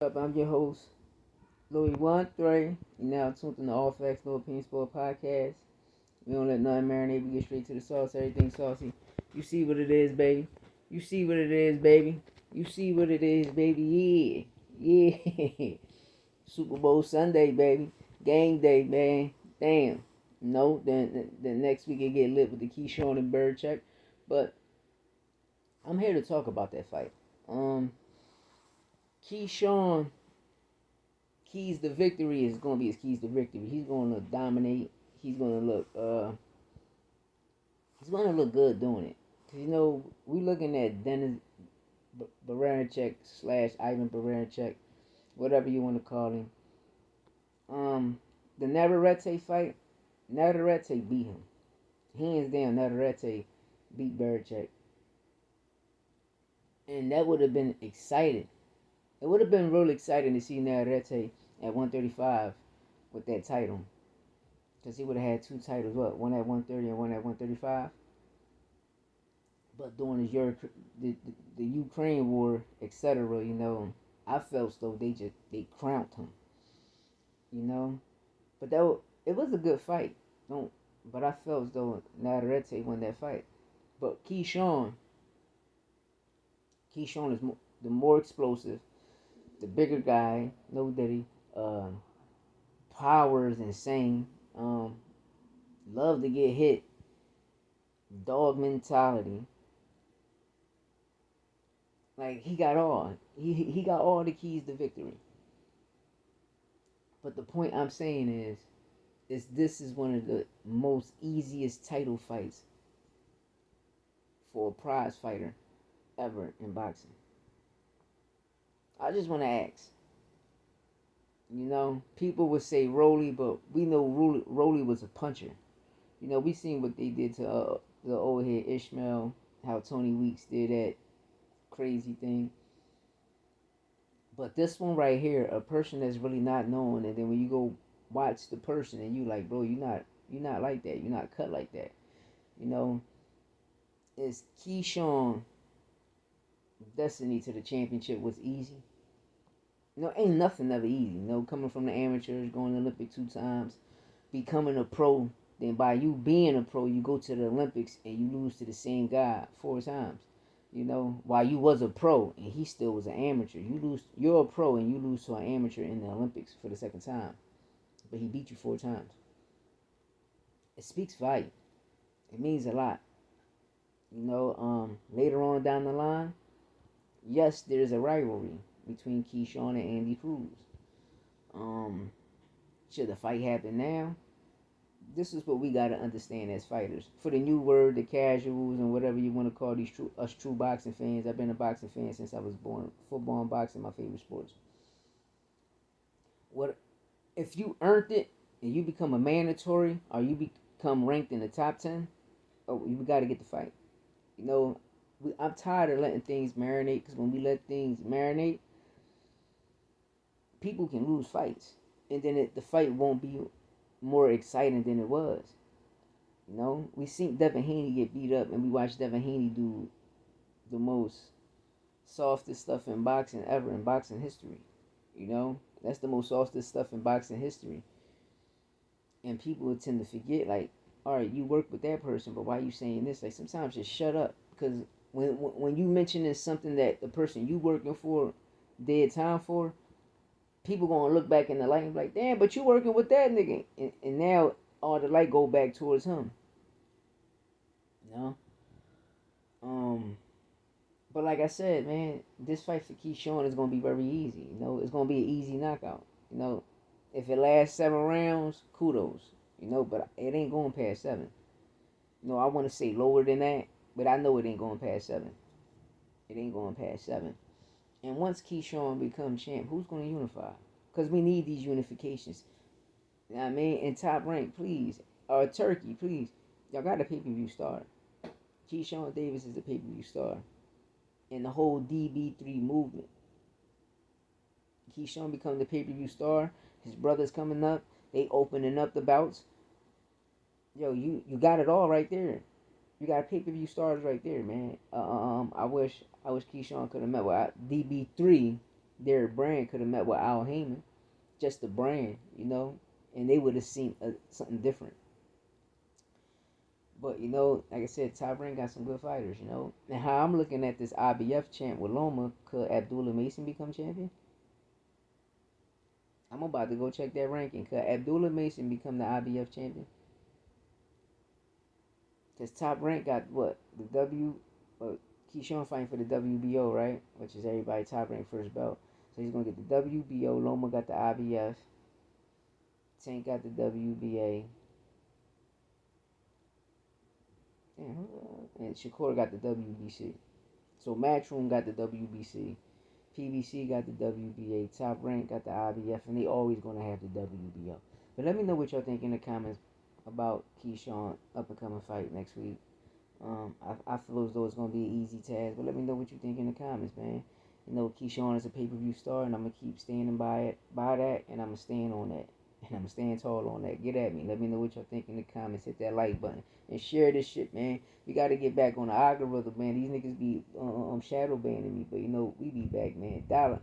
Up, I'm your host, Louis 13. You now tuned in the All Facts, No Opinion Sport podcast. We don't let nothing marinate. We get straight to the sauce. Everything saucy. You see what it is, baby. You see what it is, baby. You see what it is, baby. Yeah. Yeah. Super Bowl Sunday, baby. Game day, man. Damn. No, then next week it get lit with the Keyshawn and Berinchyk. But I'm here to talk about that fight. Keyshawn keys to victory is going to be his keys to victory. He's going to dominate. He's going to look. He's going to look good doing it. Cause we looking at Denys Berinchyk slash Ivan Berinchyk, whatever you want to call him. The Navarrete fight, Navarrete beat him. Hands down, Navarrete beat Berinchyk, and that would have been exciting. It would have been real exciting to see Navarrete at 135 with that title. Because he would have had two titles, one at 130 and one at 135. But during the Ukraine war, etc., I felt as though they crowned him, you know. But it was a good fight. Don't. But I felt as though Navarrete won that fight. But Keyshawn is the more explosive, the bigger guy. Know that he power is insane. Love to get hit. Dog mentality. Like he got all. He got all the keys to victory. But the point I'm saying is this is one of the most easiest title fights for a prize fighter ever in boxing. I just want to ask. People would say Rolly, but we know Rolly was a puncher. We seen what they did to the old head Ishmael, how Tony Weeks did that crazy thing. But this one right here, a person that's really not known, and then when you go watch the person and you like, bro, you're not like that. You're not cut like that. It's Keyshawn destiny to the championship was easy. Ain't nothing ever easy. Coming from the amateurs, going to the Olympic 2 times, becoming a pro. Then by you being a pro, you go to the Olympics and you lose to the same guy 4 times. While you was a pro and he still was an amateur. You're a pro and you lose to an amateur in the Olympics for the second time. But he beat you 4 times. It speaks volume. It means a lot. Later on down the line, yes, there's a rivalry between Keyshawn and Andy Cruz. Should the fight happen now? This is what we gotta understand as fighters. For the new word, the casuals, and whatever you want to call us true boxing fans. I've been a boxing fan since I was born. Football and boxing, my favorite sports. What if you earned it and you become a mandatory, or you become ranked in the top 10? Oh, you gotta get the fight. I'm tired of letting things marinate, because when we let things marinate, people can lose fights, and then the fight won't be more exciting than it was. We seen Devin Haney get beat up, and we watched Devin Haney do the most softest stuff in boxing ever in boxing history. That's the most softest stuff in boxing history. And people would tend to forget, like, all right, you work with that person, but why are you saying this? Like, sometimes just shut up, because when you mention it's something that the person you working for did time for, people gonna look back in the light and be like, damn, but you working with that nigga, and now all the light go back towards him. You know? But like I said, man, this fight for Keyshawn is gonna be very easy. It's gonna be an easy knockout. If it lasts 7 rounds, kudos. But it ain't going past 7. I want to say lower than that, but I know it ain't going past 7. It ain't going past 7. And once Keyshawn becomes champ, who's gonna unify? Because we need these unifications. You know what I mean? And Top Rank, please. Or Turkey, please. Y'all got a pay-per-view star. Keyshawn Davis is a pay-per-view star. And the whole DB3 movement. Keyshawn become the pay-per-view star. His brother's coming up. They opening up the bouts. Yo, you got it all right there. You got pay-per-view stars right there, man. I wish Keyshawn could have met with DB3 their brand could have met with Al Haymon, just the brand, and they would have seen something different. But like I said, Top Rank got some good fighters. And how I'm looking at this IBF champ with Loma, could Abdullah Mason become champion? I'm about to go check that ranking. Could Abdullah Mason become the IBF champion? Because Top Rank got what? The Keyshawn fighting for the WBO, right? Which is everybody Top Rank first belt. So he's going to get the WBO. Loma got the IBF. Tank got the WBA. And Shakur got the WBC. So Matchroom got the WBC. PBC got the WBA. Top Rank got the IBF. And they always going to have the WBO. But let me know what y'all think in the comments about Keyshawn up and coming fight next week. I feel as though it's gonna be an easy task, but let me know what you think in the comments, man. Keyshawn is a pay-per-view star, and I'm gonna keep standing by that, and I'm gonna stand on that, and I'm gonna stand tall on that. Get at me. Let me know what y'all think in the comments. Hit that like button and share this shit, man. We gotta get back on the algorithm, man. These niggas be shadow banning me, but we be back, man. Dollar.